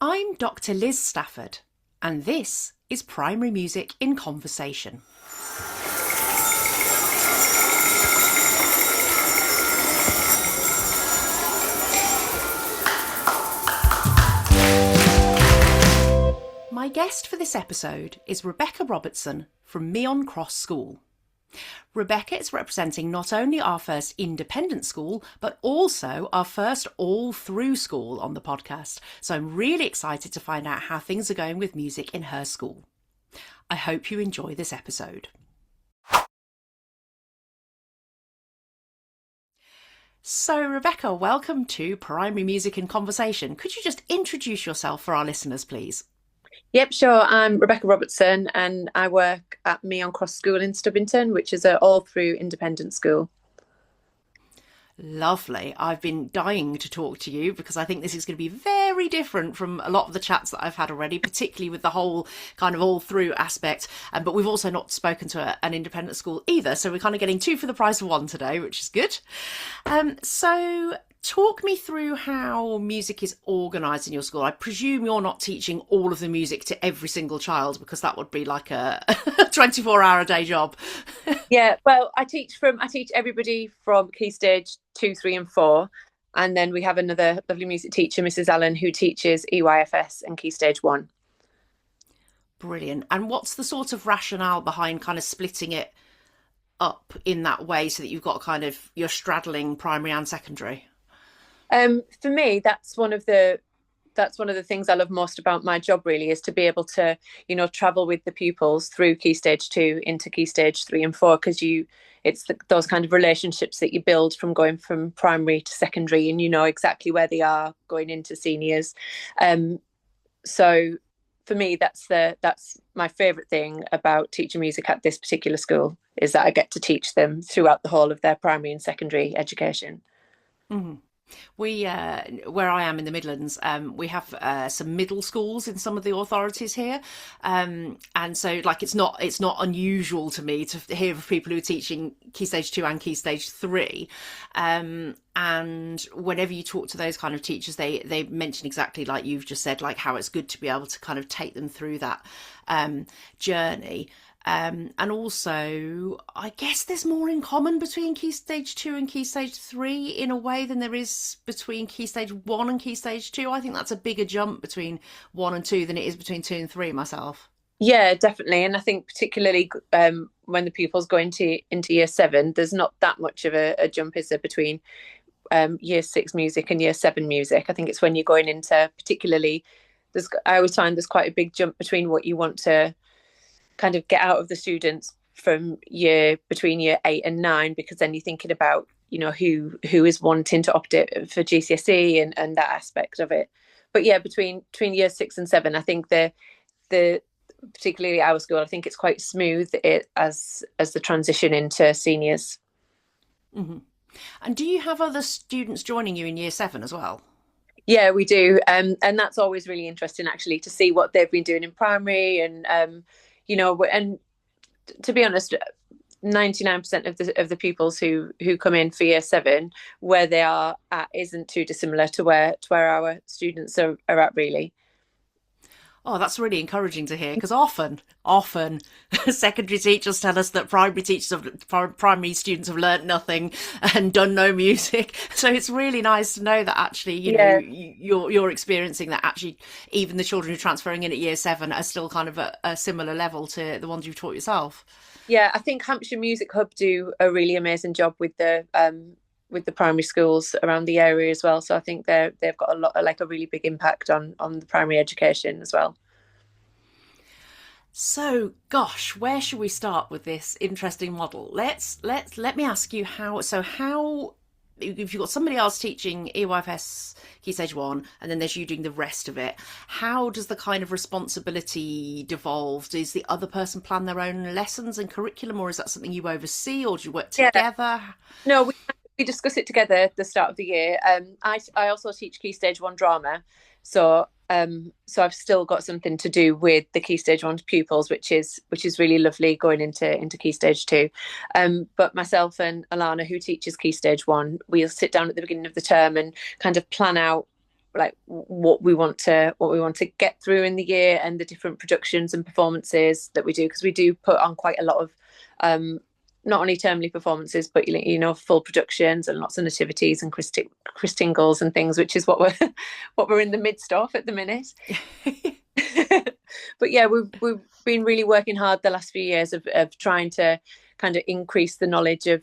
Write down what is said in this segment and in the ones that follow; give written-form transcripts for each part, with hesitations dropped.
I'm Dr. Liz Stafford, and this is Primary Music in Conversation. My guest for this episode is Rebecca Robertson from Meoncross School. Rebecca is representing not only our first independent school, but also our first all-through school on the podcast. So I'm really excited to find out how things are going with music in her school. I hope you enjoy this episode. So Rebecca, welcome to Primary Music in Conversation. Could you just introduce yourself for our listeners, please? Yep, sure. I'm Rebecca Robertson and I work at Meoncross School in Stubbington, which is an all-through independent school. Lovely. I've been dying to talk to you because I think this is going to be very different from a lot of the chats that I've had already, particularly with the whole kind of all through aspect. But we've also not spoken to an independent school either. So we're kind of getting two for the price of one today, which is good. So talk me through how music is organised in your school. I presume you're not teaching all of the music to every single child because that would be like a 24-hour a day job. Yeah, well, I teach everybody from Key Stage 2, 3 and 4. And then we have another lovely music teacher, Mrs. Allen, who teaches EYFS and Key Stage 1. Brilliant. And what's the sort of rationale behind kind of splitting it up in that way so that you've got kind of, you're straddling primary and secondary? For me, that's one of the things I love most about my job, really, is to be able to, travel with the pupils through Key Stage 2 into Key Stage 3 and 4, because those kind of relationships that you build from going from primary to secondary, and you know exactly where they are going into seniors. So for me, that's my favourite thing about teaching music at this particular school, is that I get to teach them throughout the whole of their primary and secondary education. Mm-hmm. We, where I am in the Midlands, we have some middle schools in some of the authorities here, and so like it's not unusual to me to hear of people who are teaching Key Stage 2 and Key Stage 3, and whenever you talk to those kind of teachers, they mention exactly like you've just said, like how it's good to be able to kind of take them through that journey. And also, I guess there's more in common between Key Stage 2 and Key Stage 3 in a way than there is between Key Stage 1 and Key Stage 2. I think that's a bigger jump between 1 and 2 than it is between 2 and 3 myself. Yeah, definitely. And I think particularly when the pupils go into year 7, there's not that much of a jump, is there, between year 6 music and year 7 music. I think it's when you're going into particularly, I always find there's quite a big jump between what you want to kind of get out of the students from between year 8 and 9, because then you're thinking about, who is wanting to opt it for GCSE and that aspect of it. But yeah, between year 6 and 7, I think the particularly our school, I think it's quite smooth as the transition into seniors. Mm-hmm. And do you have other students joining you in year 7 as well? Yeah, we do, and that's always really interesting, actually, to see what they've been doing in primary, and and to be honest, 99% of the pupils who come in for year 7, where they are at isn't too dissimilar to where our students are at, really. Oh, that's really encouraging to hear, because often secondary teachers tell us that primary students have learnt nothing and done no music. So it's really nice to know that actually, you're experiencing that actually even the children who are transferring in at year 7 are still kind of at a similar level to the ones you've taught yourself. Yeah, I think Hampshire Music Hub do a really amazing job with the primary schools around the area as well. So I think they've got a really big impact on the primary education as well. So, gosh, where should we start with this interesting model? Let me ask you how if you've got somebody else teaching EYFS Key Stage 1 and then there's you doing the rest of it, how does the kind of responsibility devolve? Does the other person plan their own lessons and curriculum, or is that something you oversee, or do you work together? Yeah. No, we discuss it together at the start of the year. I also teach Key Stage 1 drama, so I've still got something to do with the Key Stage 1 pupils, which is really lovely going into Key Stage 2. But myself and Alana, who teaches Key Stage 1, we'll sit down at the beginning of the term and kind of plan out like what we want to get through in the year, and the different productions and performances that we do, because we do put on quite a lot of not only termly performances, but full productions and lots of nativities and Christingles and things, which is what we're what we're in the midst of at the minute. But yeah, we've been really working hard the last few years of trying to kind of increase the knowledge of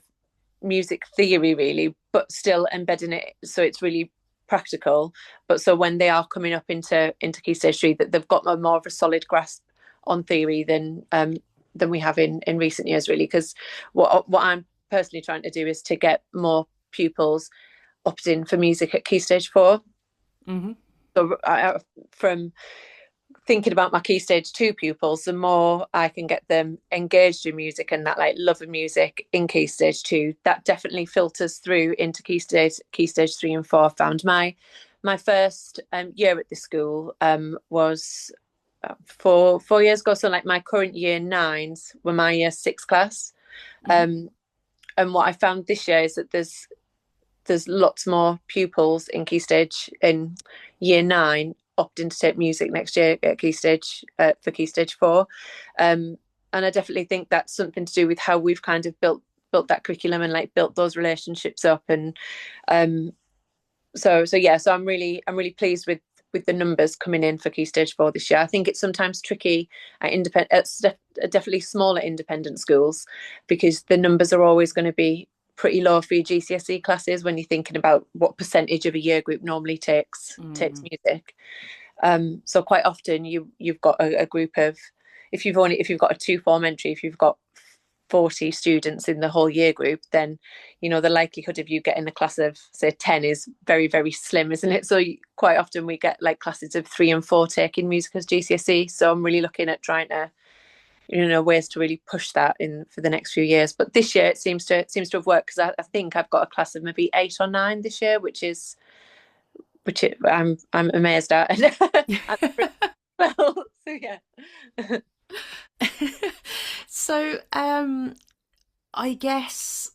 music theory, really, but still embedding it so it's really practical. But so when they are coming up into Key Stage 3, that they've got more of a solid grasp on theory than we have in recent years, really. Because what I'm personally trying to do is to get more pupils opted in for music at Key Stage 4. Mm-hmm. So from thinking about my Key Stage 2 pupils, the more I can get them engaged in music and that like love of music in Key Stage 2, that definitely filters through into Key Stage 3 and 4. I found my first year at this school was 4 years ago. So like my current year 9s were my year 6 class. And what I found this year is that there's lots more pupils in Key Stage in year 9 opting to take music next year at Key Stage for Key Stage 4. And I definitely think that's something to do with how we've kind of built that curriculum and like built those relationships up. And so I'm really pleased with the numbers coming in for Key Stage 4 this year. I think it's sometimes tricky at definitely smaller independent schools, because the numbers are always going to be pretty low for your GCSE classes when you're thinking about what percentage of a year group normally takes music. So quite often you've got a group of, if you've got a 2-form entry, if you've got 40 students in the whole year group, then the likelihood of you getting a class of say 10 is very, very slim, isn't it? So quite often we get like classes of 3 and 4 taking music as GCSE. So I'm really looking at trying to ways to really push that in for the next few years. But this year it seems to have worked, because I think I've got a class of maybe 8 or 9 this year, which I'm amazed at. Well, so yeah. So I guess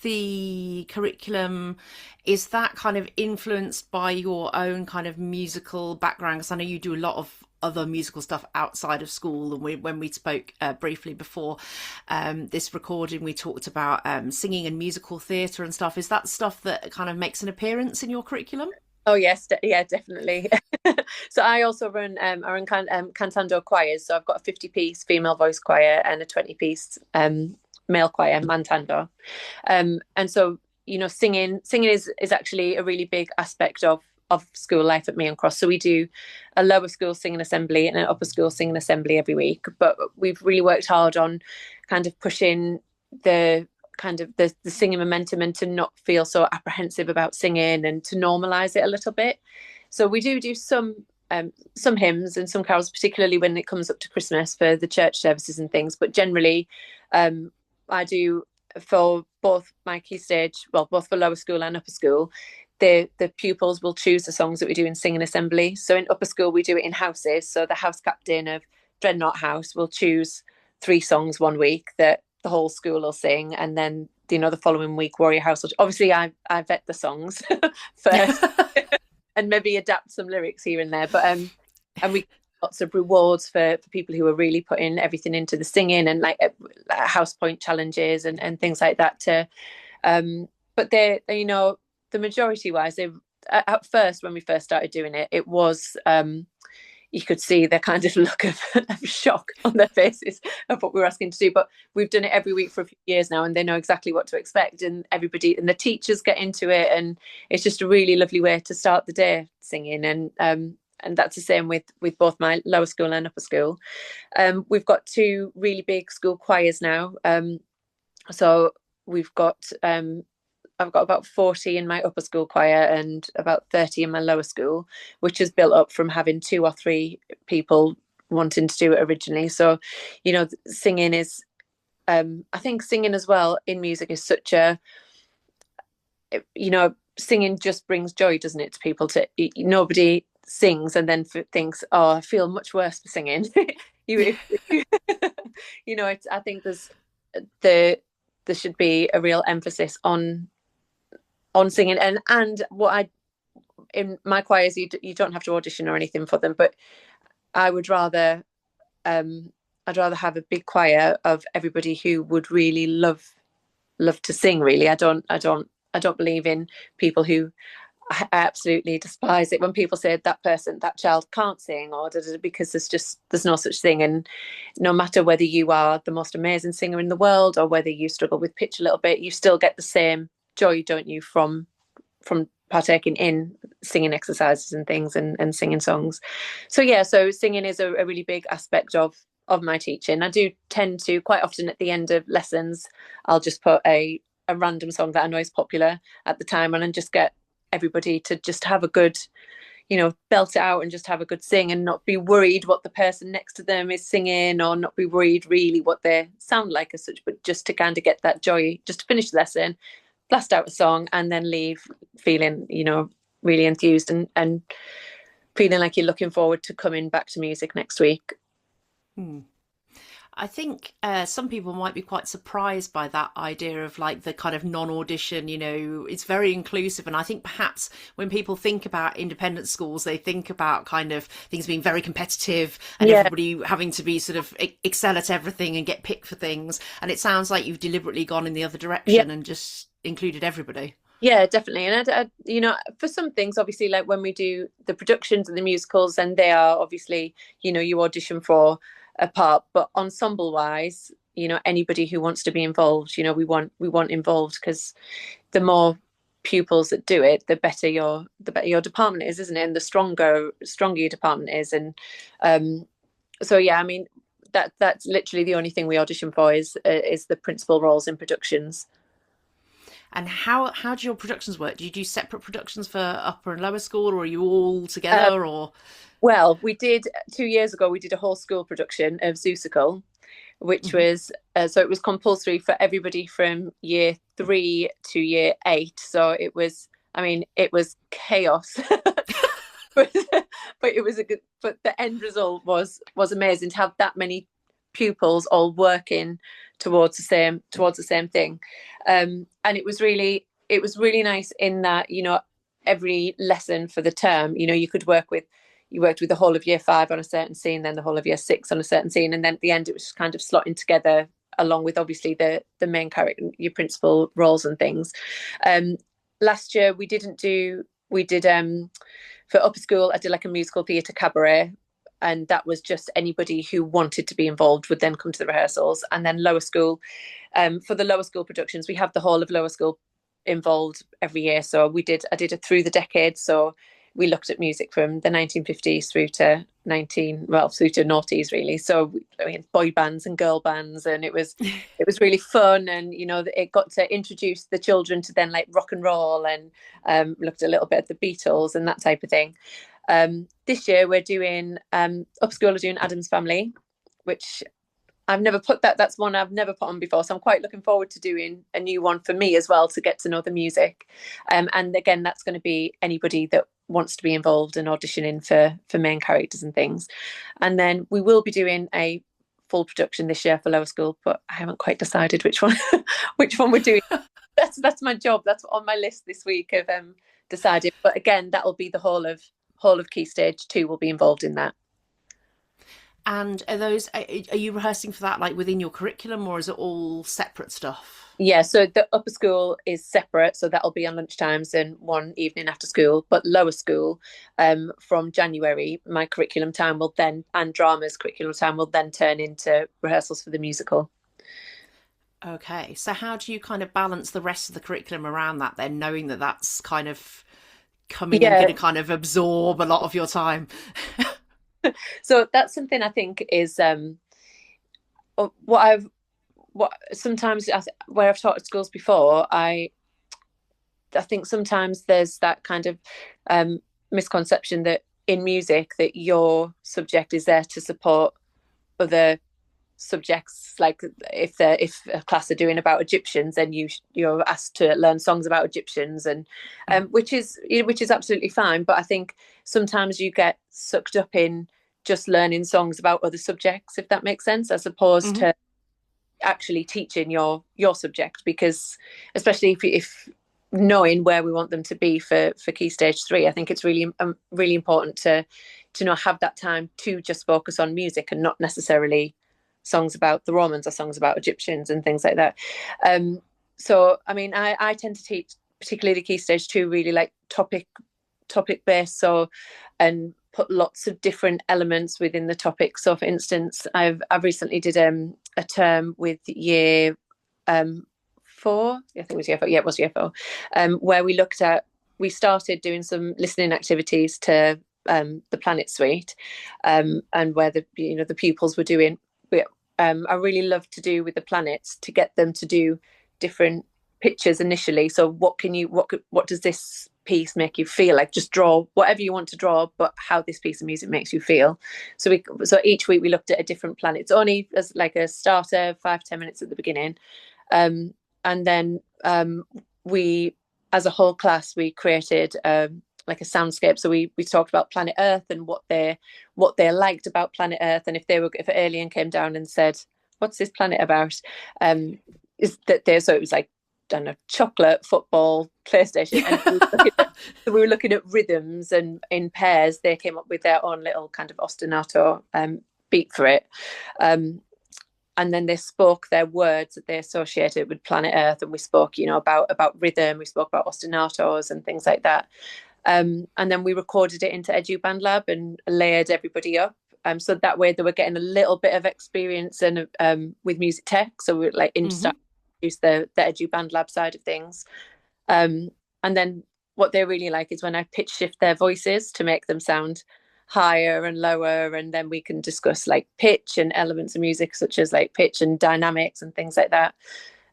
the curriculum, is that kind of influenced by your own kind of musical background? Because I know you do a lot of other musical stuff outside of school, and when we spoke briefly before this recording, we talked about singing and musical theatre and stuff. Is that stuff that kind of makes an appearance in your curriculum? Oh yes, yeah, definitely. So I also run cantando choirs. So I've got a 50-piece female voice choir and a 20-piece male choir, mantando. And so singing is actually a really big aspect of school life at Meoncross. So we do a lower school singing assembly and an upper school singing assembly every week. But we've really worked hard on kind of pushing the singing momentum, and to not feel so apprehensive about singing, and to normalize it a little bit. So we do some hymns and some carols, particularly when it comes up to Christmas for the church services and things. But generally, I do for both my Key Stage, well, both for lower school and upper school, the pupils will choose the songs that we do in singing assembly. So in upper school, we do it in houses. So the house captain of Dreadnought House will choose 3 songs one week that the whole school will sing, and then the following week Warrior House will, obviously I vet the songs first and maybe adapt some lyrics here and there, but and we lots of rewards for people who are really putting everything into the singing, and like house point challenges and things like that to but they the majority wise, they at first, when we first started doing it, it was you could see the kind of look of shock on their faces of what we were asking to do. But we've done it every week for a few years now, and they know exactly what to expect. And everybody and the teachers get into it, and it's just a really lovely way to start the day singing. And that's the same with both my lower school and upper school. We've got 2 really big school choirs now. So we've got I've got about 40 in my upper school choir and about 30 in my lower school, which is built up from having 2 or 3 people wanting to do it originally. So, singing is, I think singing as well in music is such a, singing just brings joy, doesn't it, to people? Nobody sings and then thinks, oh, I feel much worse for singing. I think there should be a real emphasis on singing, and what in my choirs, you don't have to audition or anything for them, but I would rather I'd rather have a big choir of everybody who would really love to sing. Really, I don't believe in people who, I absolutely despise it when people say that child can't sing, or because there's no such thing. And no matter whether you are the most amazing singer in the world or whether you struggle with pitch a little bit, you still get the same joy, don't you, from partaking in singing exercises and things, and singing songs. So yeah, so singing is a really big aspect of my teaching. I do tend to, quite often at the end of lessons, I'll just put a random song that I know is popular at the time, and then just get everybody to just have a good, belt it out and just have a good sing, and not be worried what the person next to them is singing, or not be worried really what they sound like as such, but just to kind of get that joy, just to finish the lesson, blast out a song, and then leave feeling, really enthused, and feeling like you're looking forward to coming back to music next week. I think some people might be quite surprised by that idea of like the kind of non-audition, it's very inclusive. And I think perhaps when people think about independent schools, they think about kind of things being very competitive and everybody having to be sort of excel at everything and get picked for things. And it sounds like you've deliberately gone in the other direction and just included everybody. Yeah, definitely. And for some things, obviously, like when we do the productions and the musicals, and they are obviously, you audition for a part, but ensemble wise, anybody who wants to be involved, we want involved, because the more pupils that do it, the better your department is, isn't it? And the stronger your department is. And so yeah, I mean, that's literally the only thing we audition for is the principal roles in productions. And how do your productions work? Do you do separate productions for upper and lower school, or are you all together? Or well, we did 2 years ago. We did a whole school production of Zeusical, which was so it was compulsory for everybody from year 3 to year 8. So it was, I mean, it was chaos, but it was a good. But the end result was amazing, to have that many pupils all working towards the same thing. And it was really nice in that, every lesson for the term, you worked with the whole of year 5 on a certain scene, then the whole of year 6 on a certain scene, and then at the end it was kind of slotting together along with obviously the main character, your principal roles and things. Last year we did for upper school, I did like a musical theatre cabaret, and that was just anybody who wanted to be involved would then come to the rehearsals. And then lower school, for the lower school productions, we have the whole of lower school involved every year. So I did it through the decades. So we looked at music from the 1950s through to noughties really. So we had boy bands and girl bands, and it was really fun. And it got to introduce the children to then like rock and roll, and looked a little bit at the Beatles and that type of thing. This year we're doing upper school are doing Addams Family, which I've never put that's one I've never put on before, so I'm quite looking forward to doing a new one for me as well, to get to know the music. And again, that's going to be anybody that wants to be involved and auditioning for main characters and things. And then we will be doing a full production this year for lower school, but I haven't quite decided which one we're doing. That's my job. That's on my list this week of decided. But again, that'll be the whole of Key Stage 2 will be involved in that. And are you rehearsing for that like within your curriculum, or is it all separate stuff? Yeah, so the upper school is separate, so that'll be on lunchtimes and one evening after school. But lower school, from January, my curriculum time will then, and drama's curriculum time will then turn into rehearsals for the musical. Okay, so how do you kind of balance the rest of the curriculum around that then, knowing that that's kind of coming and going to kind of absorb a lot of your time? So that's something I think is what sometimes where I've taught at schools before, I think sometimes there's that kind of misconception that in music that your subject is there to support other subjects. Like if a class are doing about Egyptians, then you're asked to learn songs about Egyptians, and which is absolutely fine. But I think sometimes you get sucked up in just learning songs about other subjects, if that makes sense, as opposed to actually teaching your subject. Because especially if knowing where we want them to be for Key Stage 3. I think it's really important to not have that time to just focus on music and not necessarily songs about the Romans or songs about Egyptians and things like that. So I mean, I tend to teach particularly the Key Stage 2 really like topic based, so and put lots of different elements within the topic. So for instance, I've recently did a term with year 4, I think it was year 4, yeah, it was year 4, where we started doing some listening activities to the Planet Suite, and where the pupils were doing. I really love to do with the planets to get them to do different pictures initially. So what does this piece make you feel like? Just draw whatever you want to draw, but how this piece of music makes you feel. So each week we looked at a different planet. It's only as like a starter, 5-10 minutes at the beginning, and then we, as a whole class, we created like a soundscape. So we talked about planet Earth and what they liked about planet Earth, and if an alien came down and said, "What's this planet about?" Is that there? So it was like, I don't know, chocolate, football, PlayStation, and we were looking at rhythms, and in pairs they came up with their own little kind of ostinato beat for it. And then they spoke their words that they associated with planet Earth, and we spoke, about rhythm, we spoke about ostinatos and things like that. And then we recorded it into EduBandLab and layered everybody up. So that way they were getting a little bit of experience and with music tech. So we were like introduce the EduBandLab side of things. And then what they really like is when I pitch shift their voices to make them sound higher and lower, and then we can discuss like pitch and elements of music such as like pitch and dynamics and things like that.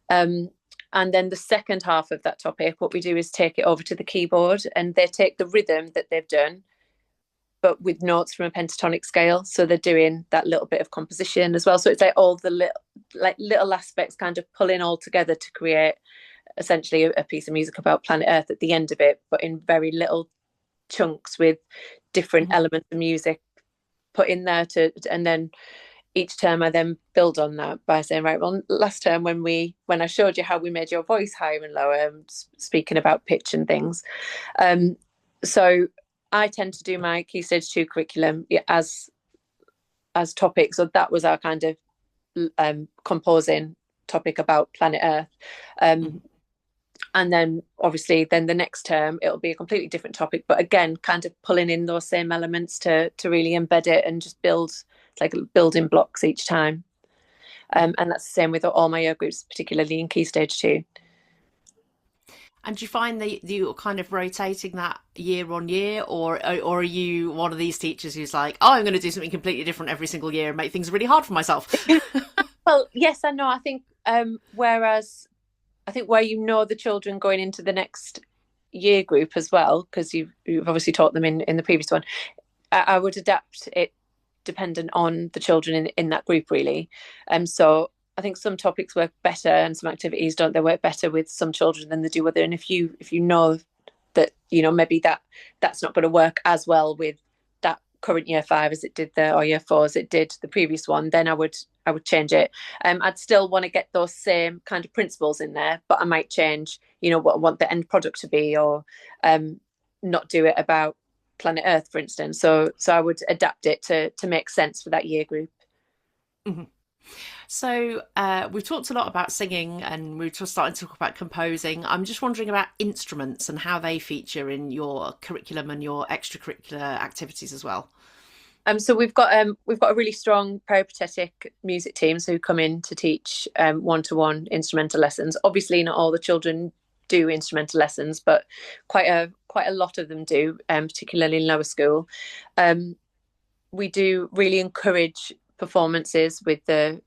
And then the second half of that topic, what we do is take it over to the keyboard, and they take the rhythm that they've done, but with notes from a pentatonic scale. So they're doing that little bit of composition as well. So it's like all the little aspects kind of pulling all together to create essentially a piece of music about planet Earth at the end of it, but in very little chunks with different elements of music put in there and then each term I then build on that by saying, right, well, last term when I showed you how we made your voice higher and lower, speaking about pitch and things. So I tend to do my Key Stage 2 curriculum as topics. So that was our kind of composing topic about planet Earth. And then obviously then the next term it'll be a completely different topic, but again kind of pulling in those same elements to really embed it and just build like building blocks each time. And that's the same with all my year groups, particularly in Key Stage 2. And do you find that you're kind of rotating that year on year, or are you one of these teachers who's like, oh, I'm going to do something completely different every single year and make things really hard for myself? Well, yes and no. I think whereas I think where the children going into the next year group as well, because you've obviously taught them in the previous one, I would adapt it dependent on the children in that group really. So I think some topics work better and some activities don't. They work better with some children than they do other. And if you know that maybe that's not going to work as well with that current year 5 as it did or year 4 as it did the previous one, then I would change it. I'd still want to get those same kind of principles in there, but I might change, what I want the end product to be, or not do it about planet Earth, for instance. So I would adapt it to make sense for that year group. So we've talked a lot about singing, and we're just starting to talk about composing. I'm just wondering about instruments and how they feature in your curriculum and your extracurricular activities as well. So we've got a really strong peripatetic music teams who come in to teach one-to-one instrumental lessons. Obviously, not all the children do instrumental lessons, but quite a lot of them do, particularly in lower school. We do really encourage performances with the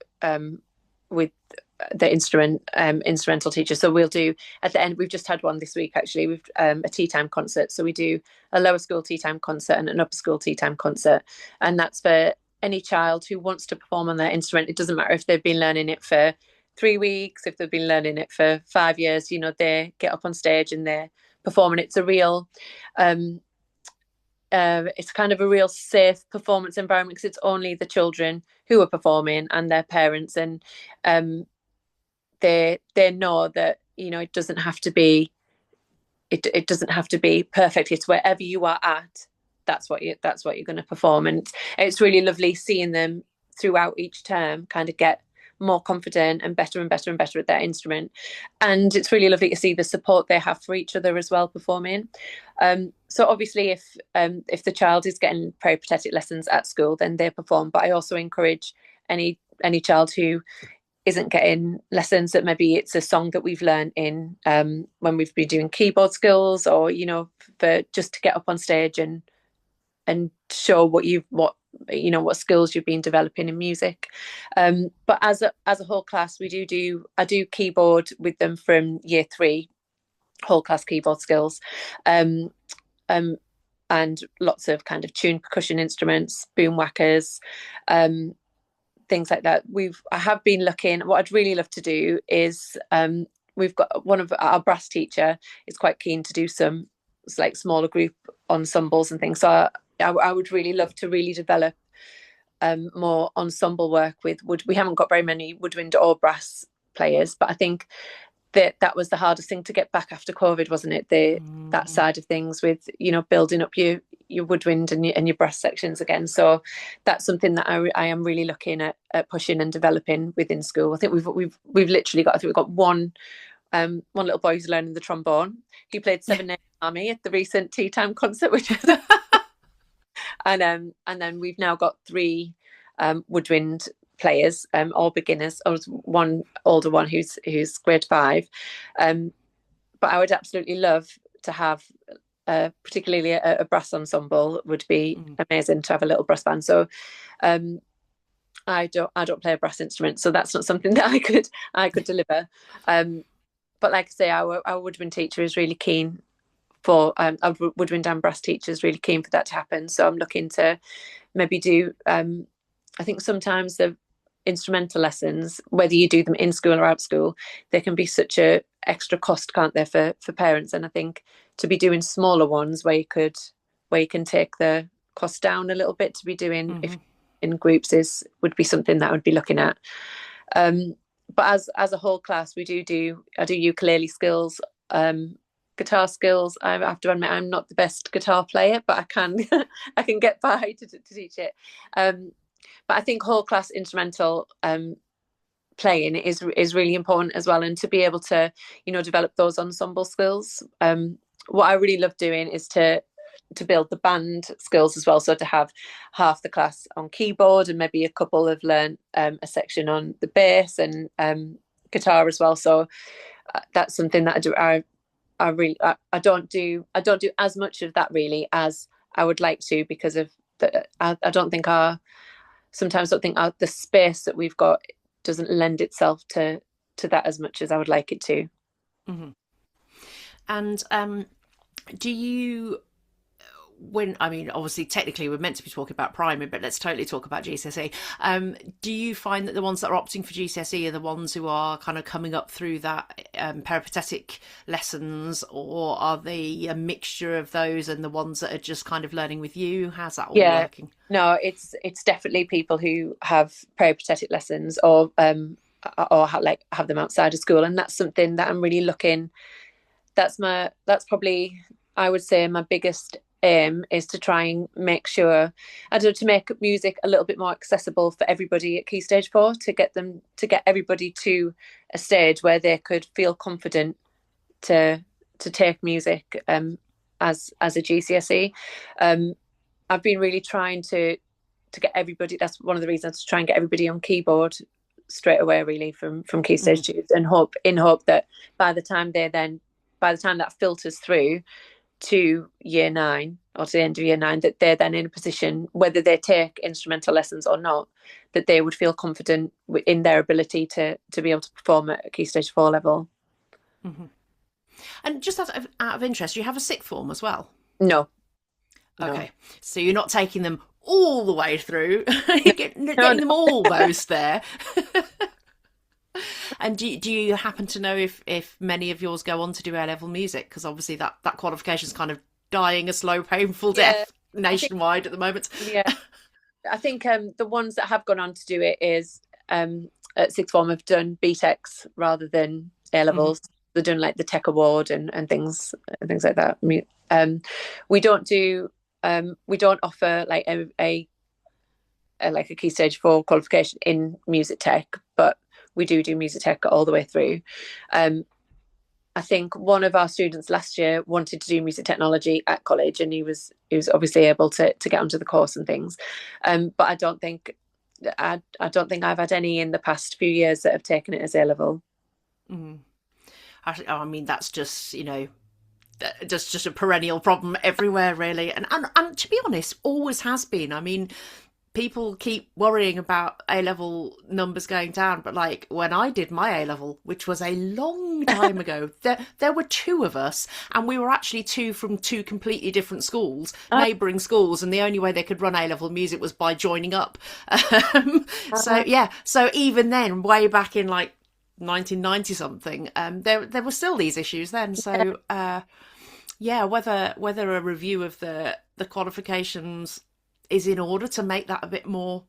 instrumental teacher. So we'll do at the end. We've just had one this week actually. We've a tea time concert. So we do a lower school tea time concert and an upper school tea time concert, and that's for any child who wants to perform on their instrument. It doesn't matter if they've been learning it for 3 weeks, if they've been learning it for 5 years. They get up on stage and they're performing. It's a real it's kind of a real safe performance environment because it's only the children who are performing and their parents, and they know that it doesn't have to be it doesn't have to be perfect. It's wherever you are at, that's what you're going to perform. And it's really lovely seeing them throughout each term kind of get more confident and better and better and better at their instrument. And it's really lovely to see the support they have for each other as well performing. So obviously if the child is getting peripatetic lessons at school, then they perform. But I also encourage any child who isn't getting lessons, that maybe it's a song that we've learned in when we've been doing keyboard skills, or for just to get up on stage and show what skills you've been developing in music. But as a whole class, I do keyboard with them from year 3, whole class keyboard skills, and lots of kind of tuned percussion instruments, boom whackers, things like that. I have been looking. What I'd really love to do is we've got one of our brass teacher is quite keen to do some like smaller group ensembles and things. So I would really love to really develop more ensemble work with wood. We haven't got very many woodwind or brass players, but I think that was the hardest thing to get back after COVID, wasn't it? That side of things with building up your woodwind and your brass sections again. So that's something that I am really looking at pushing and developing within school. I think we've literally got one little boy who's learning the trombone. He played 7 Nation Army at the recent tea time concert, which was and then we've now got 3 woodwind players, all beginners. Or one older one who's grade 5. But I would absolutely love to have particularly a brass ensemble. Would be amazing to have a little brass band. So I don't play a brass instrument, so that's not something that I could deliver. But like I say, our woodwind teacher is really keen for our woodwind and brass teacher is really keen for that to happen. So I'm looking to maybe do I think sometimes the instrumental lessons, whether you do them in school or out school, they can be such a extra cost, can't they, for parents? And I think to be doing smaller ones where you can take the cost down a little bit, to be doing if in groups would be something that I would be looking at. But as a whole class, I do ukulele skills, guitar skills. I have to admit I'm not the best guitar player, but I can I can get by to teach it. But I think whole class instrumental playing is really important as well, and to be able to develop those ensemble skills. What I really love doing is to build the band skills as well. So to have half the class on keyboard and maybe a couple have learned a section on the bass and guitar as well. So that's something that I do. I don't do as much of that really as I would like to, because of I don't think the space that we've got doesn't lend itself to that as much as I would like it to. Mm-hmm. And do you, obviously technically we're meant to be talking about primary, but let's totally talk about GCSE. Do you find that the ones that are opting for GCSE are the ones who are kind of coming up through that peripatetic lessons, or are they a mixture of those and the ones that are just kind of learning with you? How's that all working? No, it's definitely people who have peripatetic lessons or have them outside of school, and that's something that I'm really looking. That's probably, I would say, my biggest aim is to try and make sure to make music a little bit more accessible for everybody at Key Stage 4, to get everybody to a stage where they could feel confident to take music as a GCSE. I've been really trying to get everybody. That's one of the reasons, to try and get everybody on keyboard straight away, really, from Key Stage 2, and hope that by the time that filters through to year 9 or to the end of year 9, that they're then in a position, whether they take instrumental lessons or not, that they would feel confident in their ability to be able to perform at a Key Stage 4 level. Mm-hmm. And just out of interest, you have a sixth form as well? No. Okay, so you're not taking them all the way through. You're getting them almost there. And do you happen to know if many of yours go on to do A-level music? Because obviously that qualification is kind of dying a slow, painful death nationwide at the moment. Yeah, I think the ones that have gone on to do it is at sixth form have done BTECs rather than A-levels. they're doing like the Tech Award and things like that. I mean, we don't do we don't offer like like a key stage 4 qualification in music tech, but we do music tech all the way through. I think one of our students last year wanted to do music technology at college, and he was obviously able to get onto the course and things. But I don't think I've had any in the past few years that have taken it as A level. Mm. I mean, that's just, just a perennial problem everywhere, really. And to be honest, always has been. I mean, people keep worrying about A level numbers going down, but like when I did my A level, which was a long time ago, there were two of us, and we were actually two from two completely different schools, neighbouring schools, and the only way they could run A level music was by joining up. So even then, way back in like 1990 something, there were still these issues then. So whether a review of the qualifications is in order to make that a bit more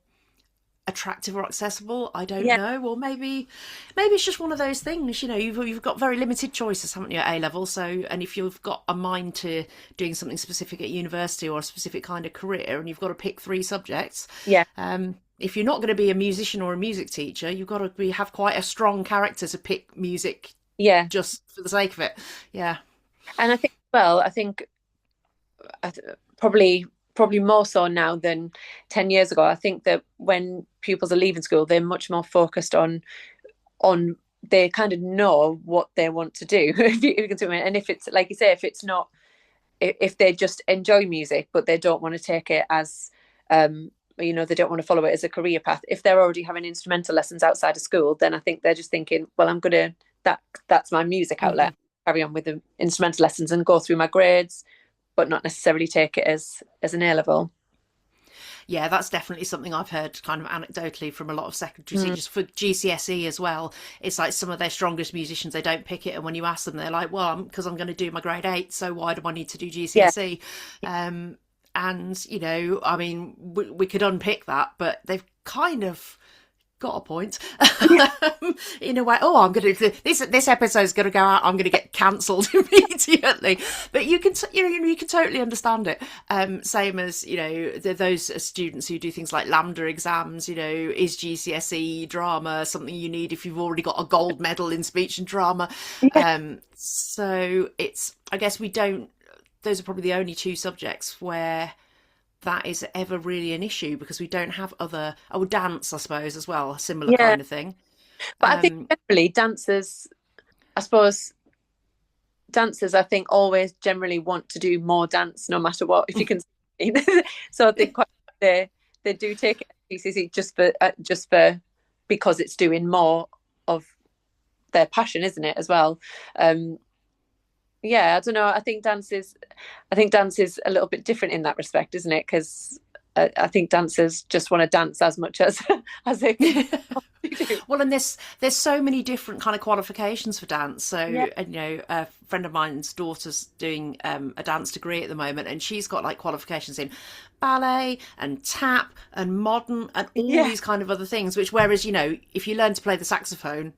attractive or accessible, I don't know. Or maybe it's just one of those things, you've got very limited choices, haven't you, at A level? So, and if you've got a mind to doing something specific at university or a specific kind of career, and you've got to pick 3 subjects, if you're not going to be a musician or a music teacher, you've got to have quite a strong character to pick music just for the sake of it. And I think probably more so now than 10 years ago. I think that when pupils are leaving school, they're much more focused on they kind of know what they want to do. if you can see what I mean. And if it's like you say, if they just enjoy music but they don't want to take it as they don't want to follow it as a career path, if they're already having instrumental lessons outside of school, then I think they're just thinking, well, I'm gonna that's my music outlet. Carry on with the instrumental lessons and go through my grades, but not necessarily take it as an A level. Yeah, that's definitely something I've heard kind of anecdotally from a lot of secondary teachers for GCSE as well. It's like some of their strongest musicians, they don't pick it. And when you ask them, they're like, well, because I'm going to do my grade 8, so why do I need to do GCSE? And, I mean, we could unpick that, but they've kind of got a point in a way. Oh, I'm going to this episode's going to go out, I'm going to get cancelled immediately. But you can totally understand it. Same as those students who do things like lambda exams. Is GCSE drama something you need if you've already got a gold medal in speech and drama? So it's, I guess those are probably the only 2 subjects where that is ever really an issue, because we don't have other dance, I suppose, as well, a similar kind of thing. But I think generally dancers I think always generally want to do more dance no matter what, if you can see. So I think they do take it at GCSE just for because it's doing more of their passion, isn't it, as well? I don't know. I think dance is a little bit different in that respect, isn't it? Because I think dancers just want to dance as much as they can. Well, and there's so many different kind of qualifications for dance. So, a friend of mine's daughter's doing a dance degree at the moment, and she's got like qualifications in ballet and tap and modern and all these kind of other things. Which, whereas if you learn to play the saxophone,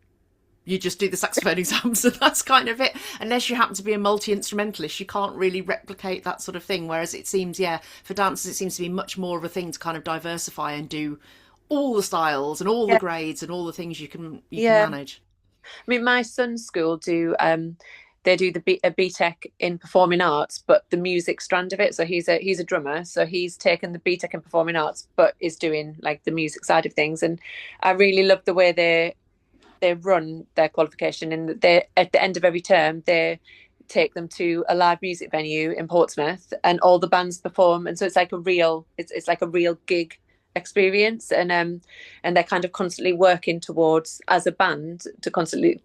you just do the saxophone exams and that's kind of it. Unless you happen to be a multi-instrumentalist, you can't really replicate that sort of thing. Whereas it seems, for dancers, it seems to be much more of a thing to kind of diversify and do all the styles and all the grades and all the things you can manage. I mean, my son's school they do a BTEC in performing arts, but the music strand of it. So he's a drummer, so he's taken the BTEC in performing arts, but is doing like the music side of things. And I really love the way they run their qualification, and they at the end of every term they take them to a live music venue in Portsmouth and all the bands perform, and so it's like a real gig experience, and they're kind of constantly working towards, as a band, to constantly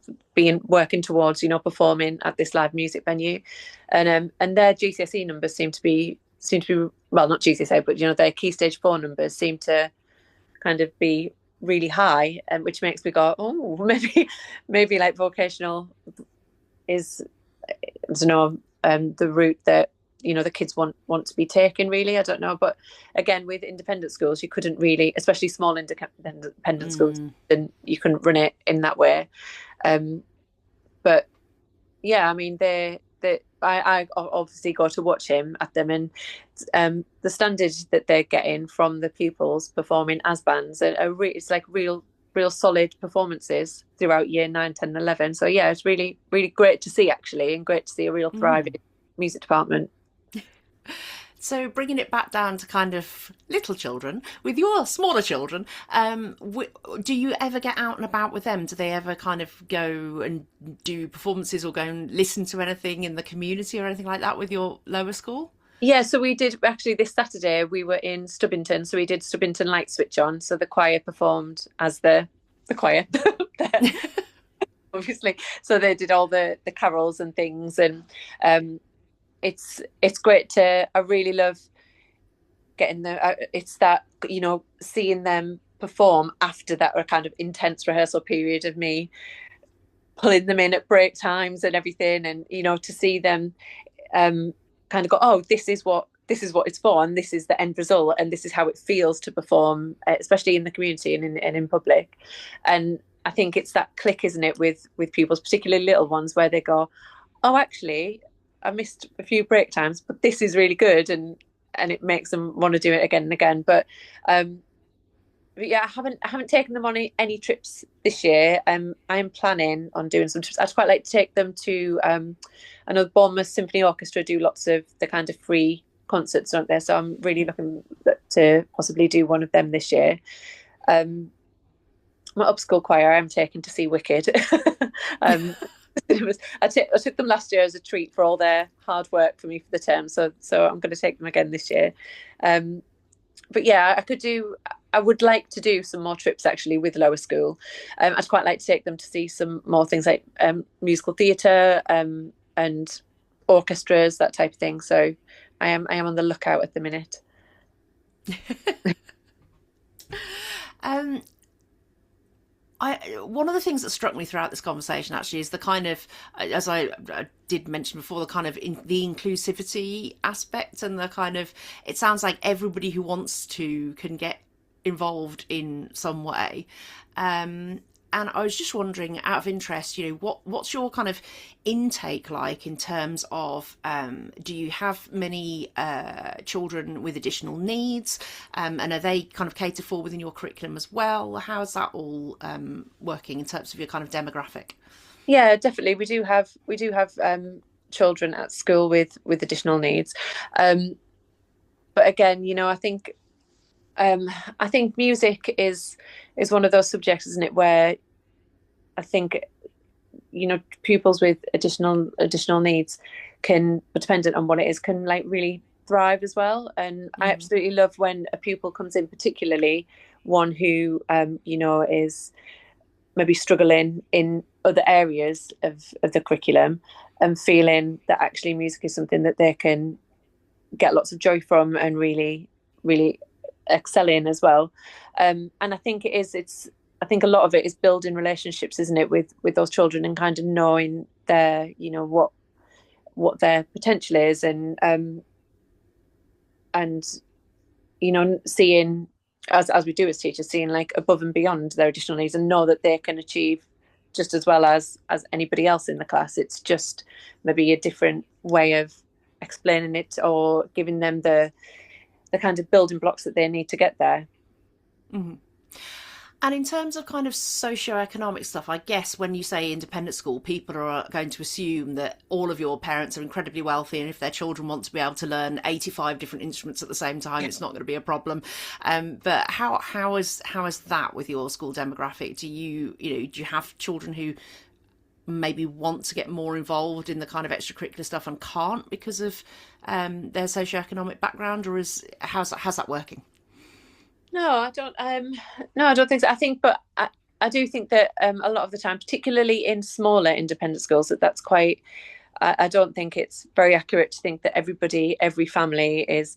working towards performing at this live music venue, and their GCSE numbers seem to be well, not GCSE, but their key stage 4 numbers seem to kind of be really high, and which makes me go, oh, maybe like vocational is, I don't know, the route that the kids want to be taken, really. I don't know, but again, with independent schools, you couldn't really, especially small independent schools, and you couldn't run it in that way. But yeah, I mean, I obviously go to watch him at them, and the standard that they're getting from the pupils performing as bands it's like real solid performances throughout year 9, 10, and 11. So yeah, it's really, really great to see, actually, and great to see a real thriving music department. So bringing it back down to kind of little children, with your smaller children, do you ever get out and about with them? Do they ever kind of go and do performances or go and listen to anything in the community or anything like that with your lower school? Yeah, so we did actually this Saturday. We were in Stubbington, so we did Stubbington Light Switch On. So the choir performed as the choir, obviously. So they did all the carols and things, and it's great to. I really love getting it's that, seeing them perform after that kind of intense rehearsal period of me pulling them in at break times and everything, and to see them kind of go, oh, this is what it's for, and this is the end result, and this is how it feels to perform, especially in the community and in public. And I think it's that click, isn't it, with pupils, particularly little ones, where they go, oh, actually, I missed a few break times, but this is really good, and it makes them want to do it again and again. But yeah, I haven't taken them on any trips this year. I am planning on doing some trips. I'd quite like to take them to. I know the Bournemouth Symphony Orchestra do lots of the kind of free concerts, don't they? So I'm really looking to possibly do one of them this year. My upschool choir, I'm taking to see Wicked. I took them last year as a treat for all their hard work for me for the term. So I'm going to take them again this year. But yeah, I would like to do some more trips actually with lower school. I'd quite like to take them to see some more things like musical theatre and orchestras, that type of thing. So I am on the lookout at the minute. Um, one of the things that struck me throughout this conversation actually is the kind of, as I did mention before, the kind of the inclusivity aspect, and the kind of, it sounds like everybody who wants to can get involved in some way. And I was just wondering, out of interest, what's your kind of intake like in terms of, do you have many children with additional needs, and are they kind of catered for within your curriculum as well? How's that all working in terms of your kind of demographic? Yeah, definitely. We do have children at school with additional needs. But again, I think music is one of those subjects, isn't it, where I think pupils with additional needs can, dependent on what it is, can like really thrive as well. And I absolutely love when a pupil comes in, particularly one who is maybe struggling in other areas of the curriculum, and feeling that actually music is something that they can get lots of joy from and really, really excel in as well. And I think I think a lot of it is building relationships, isn't it, with those children, and kind of knowing their, what their potential is, and seeing, as we do as teachers, seeing like above and beyond their additional needs, and know that they can achieve just as well as anybody else in the class. It's just maybe a different way of explaining it, or giving them the kind of building blocks that they need to get there. Mm-hmm. And in terms of kind of socio-economic stuff, I guess when you say independent school, people are going to assume that all of your parents are incredibly wealthy, and if their children want to be able to learn 85 different instruments at the same time, it's not going to be a problem. But how is that with your school demographic? Do you have children who maybe want to get more involved in the kind of extracurricular stuff and can't because of their socio-economic background, or how's that working? No, I don't. No, I don't think so. But I do think that a lot of the time, particularly in smaller independent schools, that's quite. I don't think it's very accurate to think that every family is,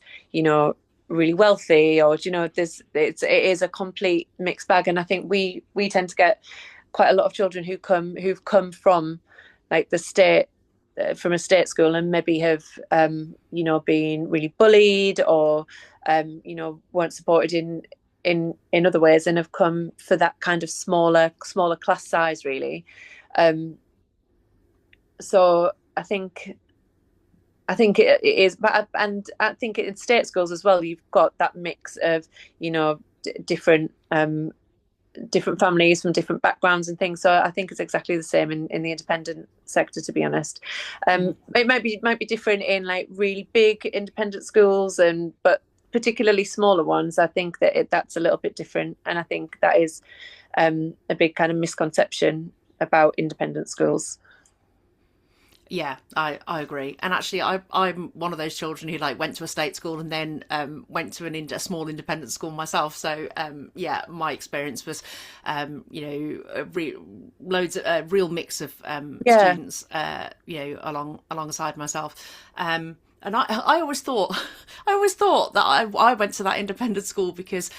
really wealthy, or it is a complete mixed bag. And I think we tend to get quite a lot of children who've come from like the state, from a state school, and maybe have been really bullied, or weren't supported in other ways, and have come for that kind of smaller class size, really. So I think it is, and I think in state schools as well, you've got that mix of, different different families from different backgrounds and things. So I think it's exactly the same in the independent sector, to be honest. It might be different in like really big independent schools, but particularly smaller ones. I think that's a little bit different, and I think that is a big kind of misconception about independent schools. Yeah, I agree. And actually, I'm one of those children who like went to a state school and then went to a small independent school myself. So yeah, my experience was, loads of real mix of Yeah, students, alongside myself. And I always thought, that I went to that independent school because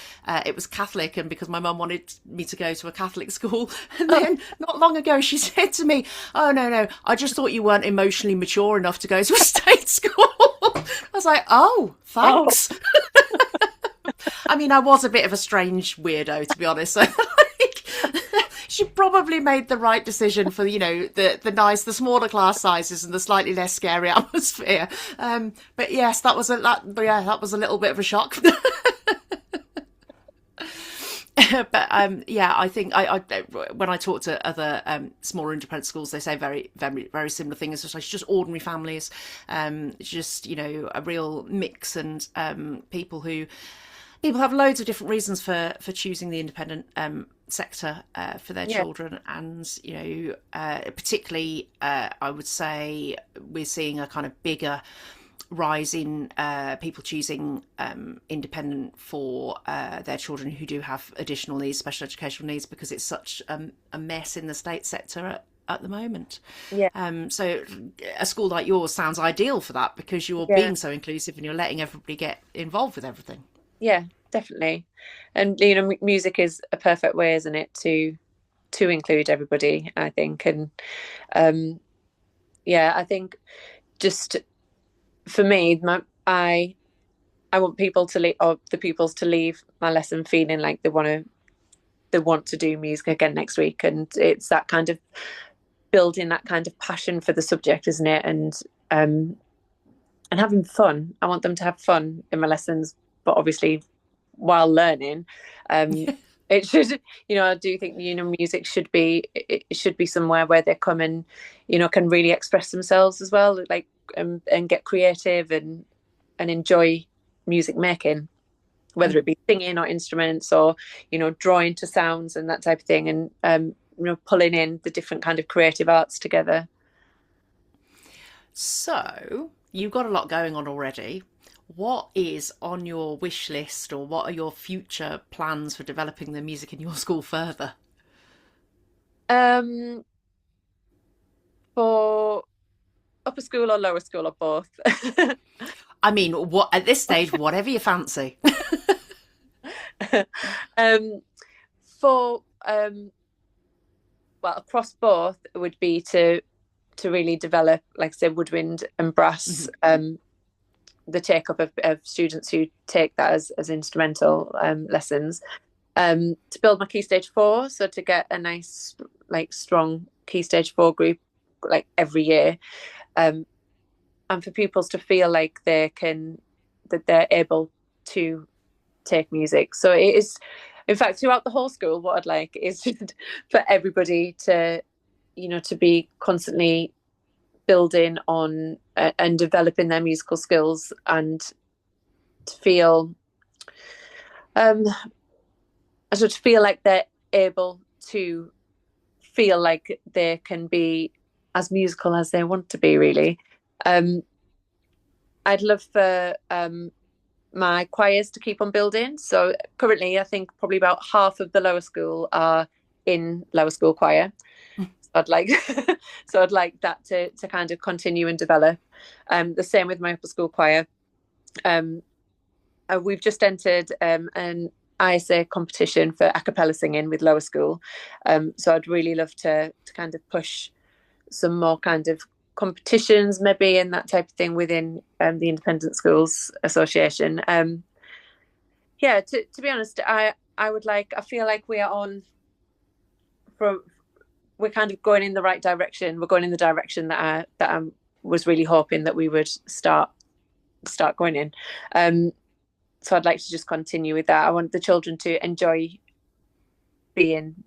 it was Catholic and because my mum wanted me to go to a Catholic school. And then not long ago, she said to me, "Oh no, I just thought you weren't emotionally mature enough to go to a state school." I was like, "Oh, oh, thanks." I mean, I was a bit of a strange weirdo, to be honest. So, she probably made the right decision for the smaller class sizes and the slightly less scary atmosphere. But yes, that was a little bit of a shock. But yeah, I think I when I talk to other smaller independent schools, they say very, very, very similar things. It's just ordinary families, just a real mix, and people have loads of different reasons for choosing the independent sector for their yeah, children, and particularly I would say we're seeing a kind of bigger rise in people choosing independent for their children who do have additional needs, special educational needs, because it's such a mess in the state sector at the moment. yeah, So a school like yours sounds ideal for that, because you're yeah, being so inclusive and you're letting everybody get involved with everything. yeah, definitely. And music is a perfect way, isn't it, to include everybody, I think. And um, yeah, I think just for me, I want people to leave, or the pupils to leave my lesson feeling like they want to do music again next week, and it's that kind of building that kind of passion for the subject, isn't it? Um, and having fun. I want them to have fun in my lessons, but obviously while learning. Um, it should, I do think, music should be somewhere where they come and, can really express themselves as well, like, and get creative and enjoy music making, whether it be singing or instruments, or, drawing to sounds and that type of thing. And, pulling in the different kind of creative arts together. So you've got a lot going on already. What is on your wish list, or what are your future plans for developing the music in your school further? Um, for upper school or lower school or both? I mean, what at this stage, whatever you fancy. um, for well, across both, it would be to really develop, like I said, woodwind and brass. The take up of students who take that as instrumental lessons. To build my key stage four, so to get a nice, like, strong key stage four group like every year, and for pupils to feel like that they're able to take music. So it is, in fact, throughout the whole school, what I'd like is just for everybody to, to be constantly building on and developing their musical skills, and to feel to feel like they're able to feel like they can be as musical as they want to be, really. um I'd love for my choirs to keep on building. So currently, I think probably about half of the lower school are in lower school choir. I'd like so I'd like that to kind of continue and develop. The same with my upper school choir. Um, we've just entered an ISA competition for a cappella singing with lower school. So I'd really love to kind of push some more kind of competitions, maybe, and that type of thing within the Independent Schools Association. Yeah, to be honest, I feel like we are on from we're kind of going in the right direction. We're going in the direction that I was really hoping that we would start going in. So I'd like to just continue with that. I want the children to enjoy being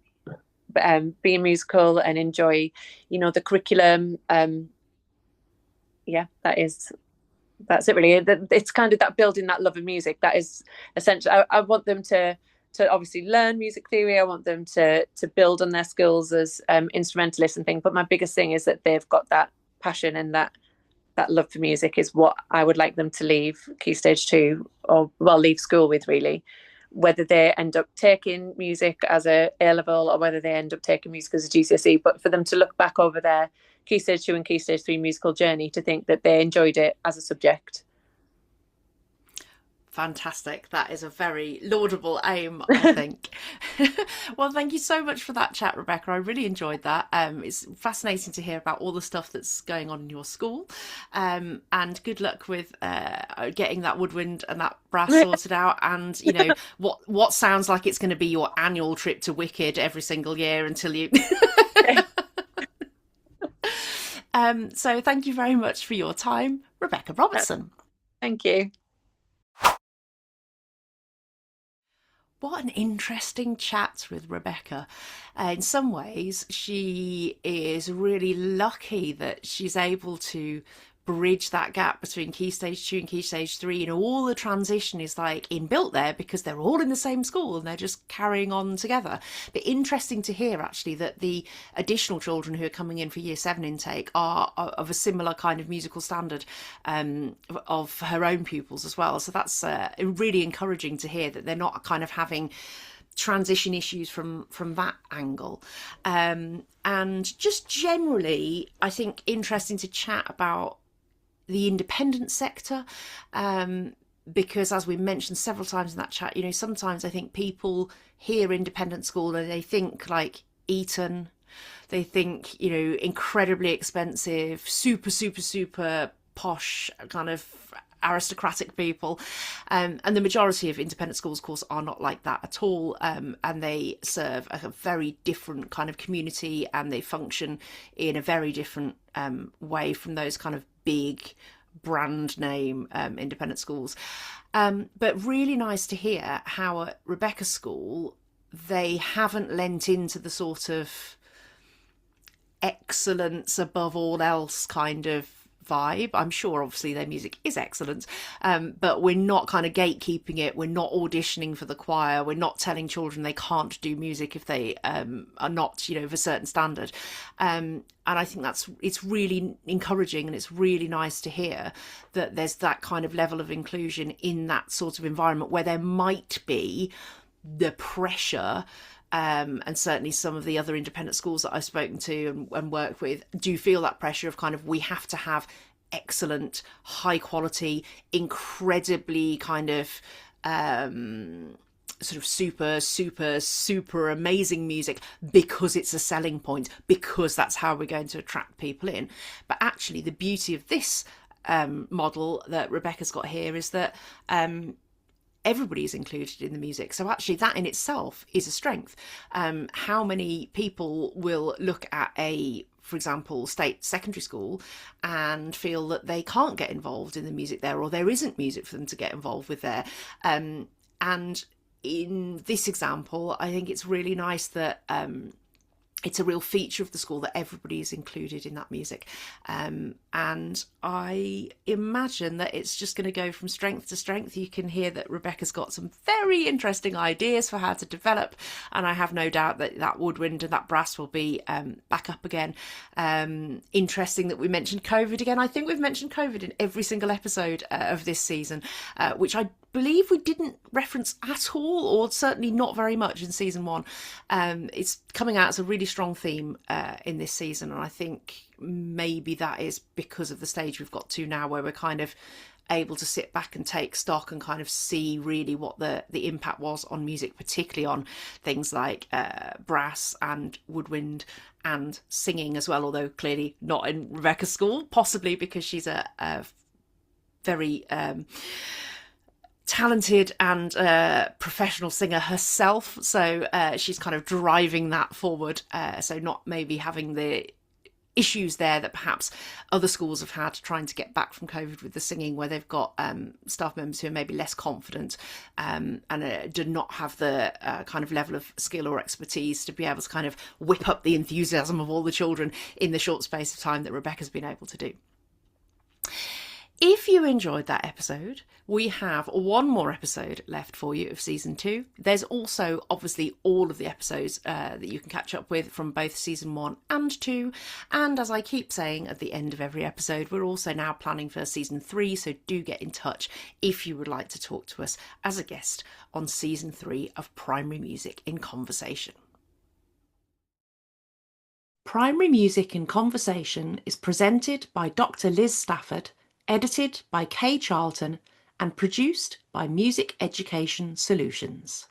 musical and enjoy, the curriculum. Yeah, that's it really. It's kind of that building that love of music that is essential. I want them to obviously learn music theory. I want them to build on their skills as instrumentalists and things. But my biggest thing is that they've got that passion and that love for music is what I would like them to leave Key Stage 2 or leave school with, really. Whether they end up taking music as a A-level or whether they end up taking music as a GCSE, but for them to look back over their Key Stage 2 and Key Stage 3 musical journey to think that they enjoyed it as a subject. Fantastic. That is a very laudable aim, I think. Well, thank you so much for that chat, Rebecca. I really enjoyed that. It's fascinating to hear about all the stuff that's going on in your school. And good luck with getting that woodwind and that brass sorted out. And, what sounds like it's going to be your annual trip to Wicked every single year until you... So thank you very much for your time, Rebecca Robertson. Thank you. What an interesting chat with Rebecca. In some ways, she is really lucky that she's able to bridge that gap between Key Stage 2 and Key Stage 3. All the transition is like inbuilt there because they're all in the same school and they're just carrying on together. But interesting to hear actually that the additional children who are coming in for Year 7 intake are of a similar kind of musical standard of her own pupils as well. So that's really encouraging to hear that they're not kind of having transition issues from that angle. And just generally, I think interesting to chat about the independent sector, because as we mentioned several times in that chat, sometimes I think people hear independent school and they think like Eton, they think, incredibly expensive, super, super, super posh kind of aristocratic people, and the majority of independent schools, of course, are not like that at all, and they serve a very different kind of community and they function in a very different way from those kind of big brand name independent schools, but really nice to hear how at Rebecca School they haven't lent into the sort of excellence above all else kind of vibe. I'm sure obviously their music is excellent, but we're not kind of gatekeeping it. We're not auditioning for the choir. We're not telling children they can't do music if they are not, of a certain standard. And I think it's really encouraging and it's really nice to hear that there's that kind of level of inclusion in that sort of environment where there might be the pressure. And certainly some of the other independent schools that I've spoken to and worked with do feel that pressure of kind of, we have to have excellent, high quality, incredibly kind of sort of super, super, super amazing music because it's a selling point, because that's how we're going to attract people in. But actually the beauty of this model that Rebecca's got here is that everybody is included in the music. So actually that in itself is a strength. How many people will look at for example, state secondary school and feel that they can't get involved in the music there, or there isn't music for them to get involved with there. And in this example, I think it's really nice that it's a real feature of the school that everybody is included in that music. And I imagine that it's just going to go from strength to strength. You can hear that Rebecca's got some very interesting ideas for how to develop. And I have no doubt that that woodwind and that brass will be back up again. Interesting that we mentioned COVID again. I think we've mentioned COVID in every single episode of this season, which I believe we didn't reference at all, or certainly not very much in season 1. It's coming out as a really strong theme in this season, and I think maybe that is because of the stage we've got to now, where we're kind of able to sit back and take stock and kind of see really what the impact was on music, particularly on things like brass and woodwind and singing as well, although clearly not in Rebecca's school, possibly because she's a very talented and professional singer herself, so she's kind of driving that forward. So not maybe having the issues there that perhaps other schools have had trying to get back from COVID with the singing, where they've got staff members who are maybe less confident and do not have the kind of level of skill or expertise to be able to kind of whip up the enthusiasm of all the children in the short space of time that Rebecca's been able to do. If you enjoyed that episode, we have one more episode left for you of season 2. There's also obviously all of the episodes that you can catch up with from both season 1 and 2. And as I keep saying at the end of every episode, we're also now planning for season 3. So do get in touch if you would like to talk to us as a guest on season 3 of Primary Music in Conversation. Primary Music in Conversation is presented by Dr. Liz Stafford, edited by Kay Charlton, and produced by Music Education Solutions.